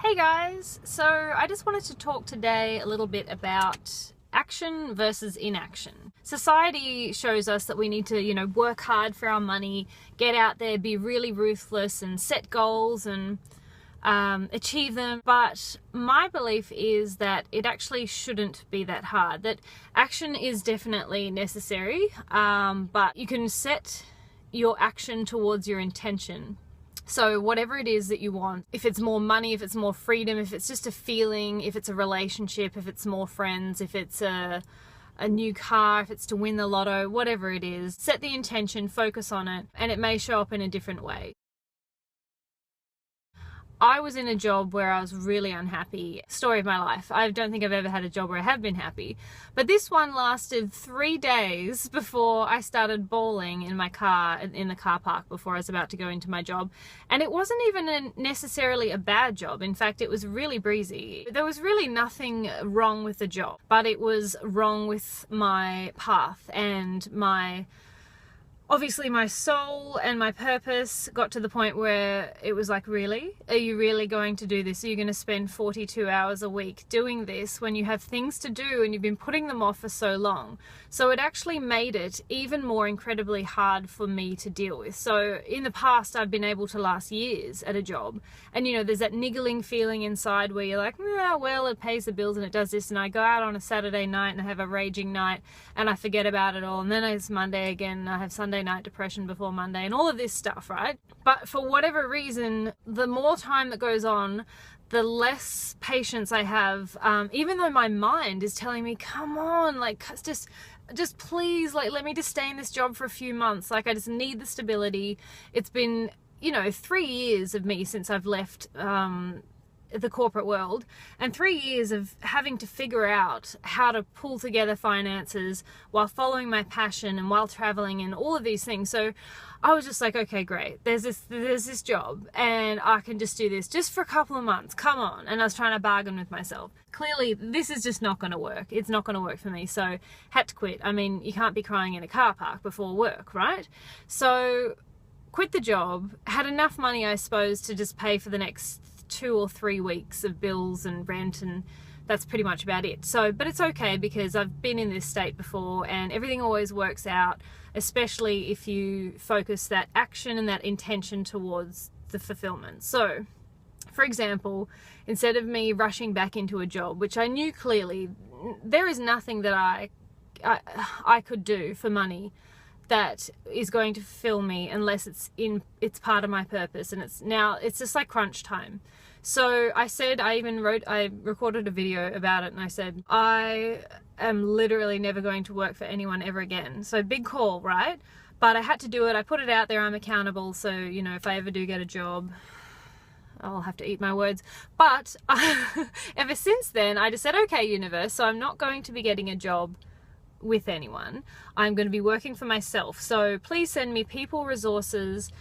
Hey guys, so I just wanted to talk today a little bit about action versus inaction. Society shows us that we need to, work hard for our money, get out there, be really ruthless and set goals and achieve them. But my belief is that it actually shouldn't be that hard, that action is definitely necessary, but you can set your action towards your intention. So whatever it is that you want, if it's more money, if it's more freedom, if it's just a feeling, if it's a relationship, if it's more friends, if it's a new car, if it's to win the lotto, whatever it is, set the intention, focus on it, and it may show up in a different way. I was in a job where I was really unhappy. Story of my life. I don't think I've ever had a job where I have been happy. But this one lasted 3 days before I started bawling in my car, in the car park before I was about to go into my job. And it wasn't even necessarily a bad job. In fact, it was really breezy. There was really nothing wrong with the job, but it was wrong with my path and obviously my soul and my purpose got to the point where it was like, really? Are you really going to do this? Are you going to spend 42 hours a week doing this when you have things to do and you've been putting them off for so long? So it actually made it even more incredibly hard for me to deal with. So in the past, I've been able to last years at a job. And there's that niggling feeling inside where you're like, well, it pays the bills and it does this. And I go out on a Saturday night and I have a raging night and I forget about it all. And then it's Monday again and I have Sunday night depression before Monday and all of this stuff, right? But for whatever reason, the more time that goes on, the less patience I have, even though my mind is telling me, come on, like, just please, like, let me just stay in this job for a few months. Like, I just need the stability. It's been 3 years of me since I've left the corporate world, and 3 years of having to figure out how to pull together finances while following my passion and while traveling and all of these things. So I was just like, okay, great, there's this job and I can just do this just for a couple of months, come on. And I was trying to bargain with myself. Clearly this is just not going to work. It's not going to work for me, so had to quit. I mean, you can't be crying in a car park before work, right? So quit the job, had enough money, I suppose, to just pay for the next 2 or 3 weeks of bills and rent, and that's pretty much about it. So, but it's okay because I've been in this state before and everything always works out, especially if you focus that action and that intention towards the fulfillment. So, for example, instead of me rushing back into a job, which I knew clearly there is nothing that I could do for money that is going to fulfill me unless it's part of my purpose, and it's just like crunch time. So I recorded a video about it, and I said, I am literally never going to work for anyone ever again. So big call, right? But I had to do it. I put it out there. I'm accountable. So, if I ever do get a job, I'll have to eat my words. But ever since then, I just said, okay, universe, so I'm not going to be getting a job with anyone. I'm going to be working for myself. So please send me people, resources,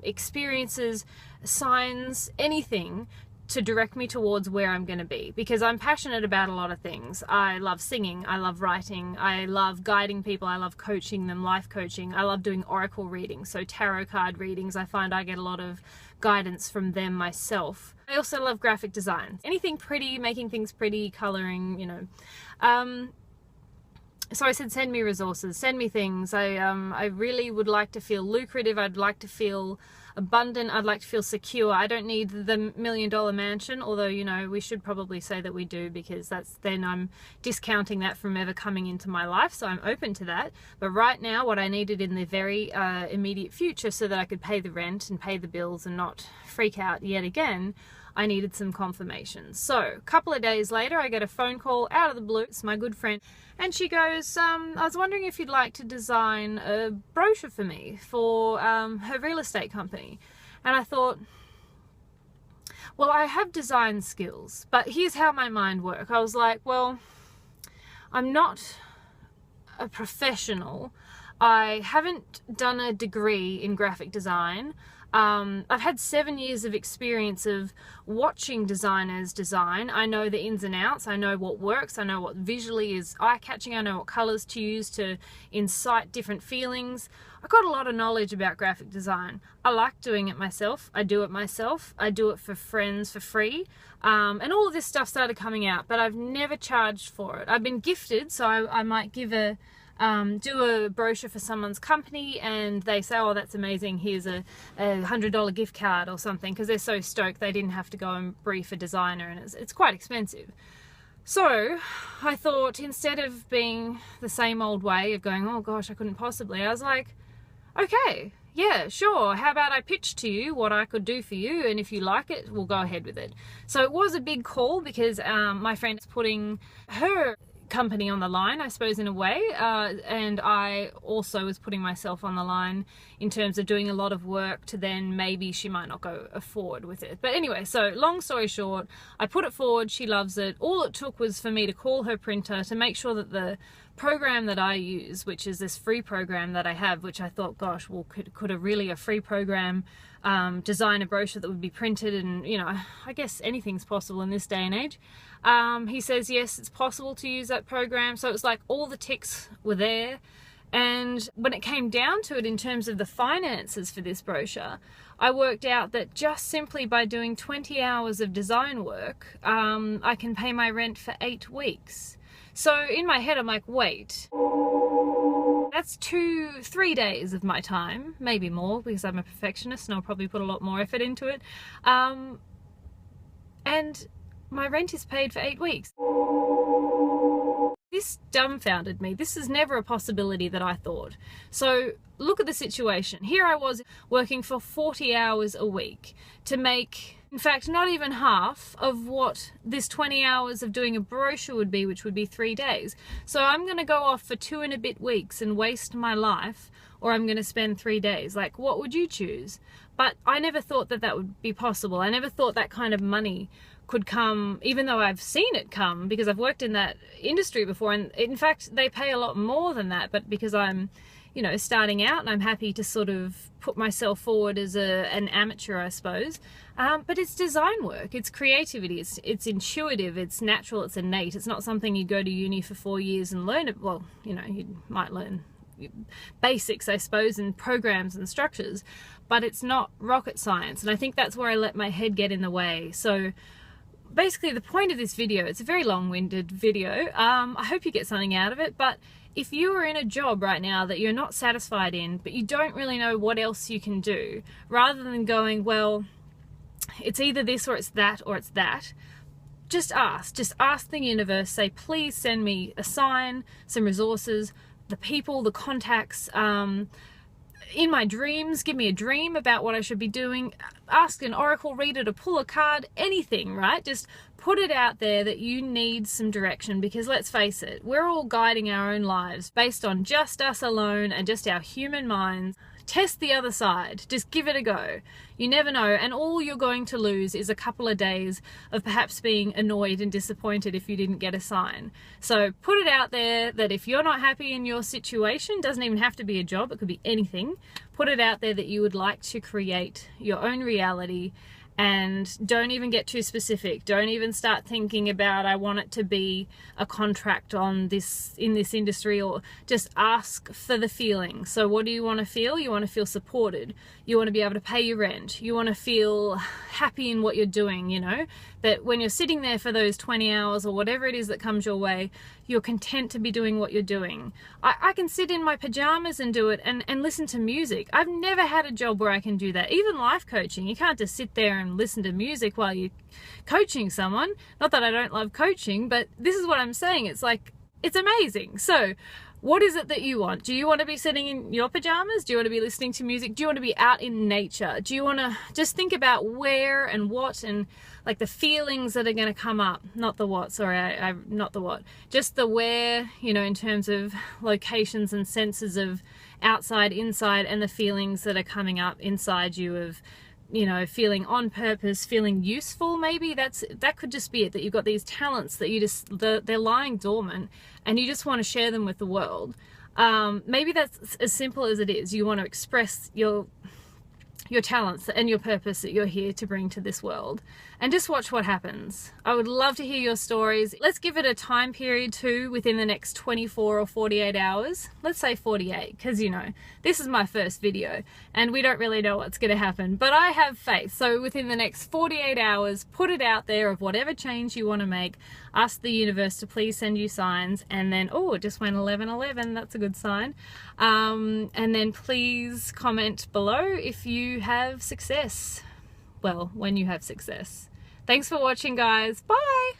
experiences, signs, anything to direct me towards where I'm going to be, because I'm passionate about a lot of things. I love singing, I love writing, I love guiding people, I love coaching them, life coaching, I love doing oracle readings, so tarot card readings. I find I get a lot of guidance from them myself. I also love graphic design, anything pretty, making things pretty, coloring, So I said, send me resources, send me things. I really would like to feel lucrative. I'd like to feel abundant. I'd like to feel secure. I don't need the $1 million mansion, although, we should probably say that we do, because then I'm discounting that from ever coming into my life. So I'm open to that. But right now, what I needed in the very immediate future, so that I could pay the rent and pay the bills and not freak out yet again, I needed some confirmation. So a couple of days later, I get a phone call out of the blue. It's my good friend. And she goes, I was wondering if you'd like to design a brochure for me for her real estate company. And I thought, well, I have design skills, but here's how my mind works. I was like, well, I'm not a professional. I haven't done a degree in graphic design. I've had 7 years of experience of watching designers design. I know the ins and outs. I know what works. I know what visually is eye-catching. I know what colors to use to incite different feelings. I've got a lot of knowledge about graphic design. I like doing it myself. I do it myself. I do it for friends for free. And all of this stuff started coming out, but I've never charged for it. I've been gifted, so I might give do a brochure for someone's company and they say, oh, that's amazing, here's a $100 gift card or something, because they're so stoked they didn't have to go and brief a designer, and it's quite expensive. So I thought, instead of being the same old way of going, oh gosh, I couldn't possibly, I was like, okay, yeah, sure, how about I pitch to you what I could do for you, and if you like it, we'll go ahead with it. So it was a big call because my friend's putting her company on the line, I suppose, in a way, and I also was putting myself on the line in terms of doing a lot of work to then maybe she might not go forward with it. But anyway, so long story short, I put it forward, she loves it. All it took was for me to call her printer to make sure that the program that I use, which is this free program that I have, which I thought, gosh, well, could a free program design a brochure that would be printed, and you know, I guess anything's possible in this day and age. He says yes, it's possible to use that program. So it was like all the ticks were there, and when it came down to it in terms of the finances for this brochure, I worked out that just simply by doing 20 hours of design work, I can pay my rent for 8 weeks. So in my head I'm like, wait, that's 3 days of my time, maybe more, because I'm a perfectionist and I'll probably put a lot more effort into it. And my rent is paid for 8 weeks. This dumbfounded me. This is never a possibility that I thought. So look at the situation. Here I was working for 40 hours a week to make, in fact, not even half of what this 20 hours of doing a brochure would be, which would be 3 days. So I'm going to go off for 2 and a bit weeks and waste my life, or I'm going to spend 3 days. Like, what would you choose? But I never thought that that would be possible. I never thought that kind of money could come, even though I've seen it come, because I've worked in that industry before, and in fact they pay a lot more than that, but because I'm, you know, starting out and I'm happy to sort of put myself forward as an amateur, I suppose. But it's design work, it's creativity, it's intuitive, it's natural, it's innate. It's not something you go to uni for 4 years and learn it. Well, you know, you might learn basics, I suppose, and programs and structures, but it's not rocket science. And I think that's where I let my head get in the way. So basically the point of this video, it's a very long-winded video, I hope you get something out of it, but if you are in a job right now that you're not satisfied in, but you don't really know what else you can do, rather than going, well, it's either this or it's that or it's that, just ask the universe, say, please send me a sign, some resources, the people, the contacts, in my dreams, give me a dream about what I should be doing, ask an oracle reader to pull a card, anything, right? Just put it out there that you need some direction, because let's face it, we're all guiding our own lives based on just us alone and just our human minds. Test the other side, just give it a go. You never know, and all you're going to lose is a couple of days of perhaps being annoyed and disappointed if you didn't get a sign. So put it out there that if you're not happy in your situation, doesn't even have to be a job, it could be anything, put it out there that you would like to create your own reality. And don't even get too specific. Don't even start thinking about, I want it to be a contract on this, in this industry, or just ask for the feeling. So what do you want to feel? You want to feel supported. You want to be able to pay your rent. You want to feel happy in what you're doing, you know, that when you're sitting there for those 20 hours or whatever it is that comes your way, you're content to be doing what you're doing. I can sit in my pajamas and do it and listen to music. I've never had a job where I can do that. Even life coaching, you can't just sit there and listen to music while you're coaching someone. Not that I don't love coaching, but this is what I'm saying. It's like, it's amazing. So what is it that you want? Do you want to be sitting in your pajamas? Do you want to be listening to music? Do you want to be out in nature? Do you want to just think about where and what, and like the feelings that are going to come up? Not the what, sorry, not the what. Just the where, you know, in terms of locations and senses of outside, inside, and the feelings that are coming up inside you of, you know, feeling on purpose, feeling useful. Maybe that could just be it, that you've got these talents that you just, they're lying dormant and you just want to share them with the world. Maybe that's as simple as it is. You want to express your your talents and your purpose that you're here to bring to this world, and just watch what happens. I would love to hear your stories. Let's give it a time period too, within the next 24 or 48 hours. Let's say 48, because you know, this is my first video and we don't really know what's going to happen, but I have faith. So within the next 48 hours, put it out there of whatever change you want to make. Ask the universe to please send you signs, and then, oh, it just went 11:11, that's a good sign. And then please comment below if you have success. Well, when you have success. Thanks for watching, guys. Bye!